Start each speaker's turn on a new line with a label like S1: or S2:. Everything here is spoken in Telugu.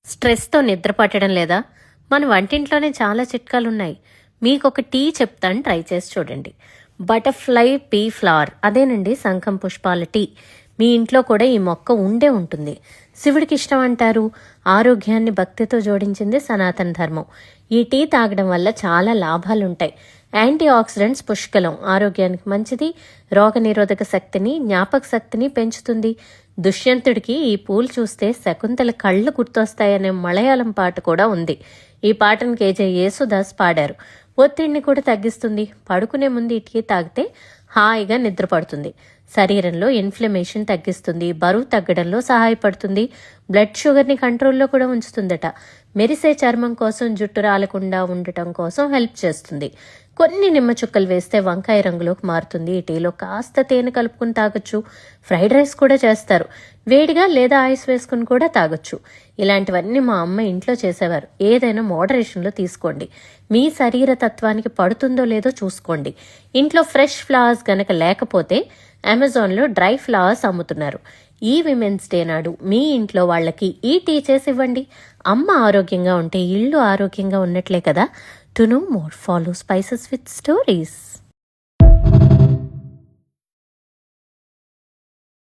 S1: స్ట్రెస్తో నిద్ర పట్టడం లేదా? మన వంటింట్లోనే చాలా చిట్కాలున్నాయి. మీకొక టీ చెప్తాను, ట్రై చేసి చూడండి. బటర్ఫ్లై పీ ఫ్లవర్, అదేనండి శంఖం పుష్పాల టీ. మీ ఇంట్లో కూడా ఈ మొక్క ఉండే ఉంటుంది. శివుడికి ఇష్టం అంటారు. ఆరోగ్యాన్ని భక్తితో జోడించింది సనాతన ధర్మం. ఈ టీ తాగడం వల్ల చాలా లాభాలుంటాయి. యాంటీ ఆక్సిడెంట్స్ పుష్కలం, ఆరోగ్యానికి మంచిది. రోగనిరోధక శక్తిని, జ్ఞాపక శక్తిని పెంచుతుంది. దుష్యంతుడికి ఈ పూలు చూస్తే శకుంతల కళ్ళు గుర్తొస్తాయనే మలయాళం పాట కూడా ఉంది. ఈ పాటను కేజే యేసుదాస్ పాడారు. ఒత్తిడిని కూడా తగ్గిస్తుంది. పడుకునే ముందు ఈ టీ తాగితే హాయిగా నిద్ర పడుతుంది. శరీరంలో ఇన్ఫ్లమేషన్ తగ్గిస్తుంది. బరువు తగ్గడంలో సహాయపడుతుంది. బ్లడ్ షుగర్ని కంట్రోల్లో కూడా ఉంచుతుందట. మెరిసే చర్మం కోసం, జుట్టు రాలకుండా ఉండటం కోసం హెల్ప్ చేస్తుంది. కొన్ని నిమ్మ చుక్కలు వేస్తే వంకాయ రంగులోకి మారుతుంది. ఈ టీలో కాస్త తేనె కలుపుకుని తాగొచ్చు. ఫ్రైడ్ రైస్ కూడా చేస్తారు. వేడిగా లేదా ఐస్ వేసుకుని కూడా తాగొచ్చు. ఇలాంటివన్నీ మా అమ్మ ఇంట్లో చేసేవారు. ఏదైనా మోడరేషన్లో తీసుకోండి. మీ శరీర తత్వానికి పడుతుందో లేదో చూసుకోండి. ఇంట్లో ఫ్రెష్ ఫ్లవర్స్ గనక లేకపోతే అమెజాన్లో డ్రై ఫ్లవర్స్ అమ్ముతున్నారు. ఈ విమెన్స్ డే నాడు మీ ఇంట్లో వాళ్ళకి ఈ టీ చేసి ఇవ్వండి. అమ్మ ఆరోగ్యంగా ఉంటే ఇల్లు ఆరోగ్యంగా ఉన్నట్లే కదా. To know more, follow spices with stories.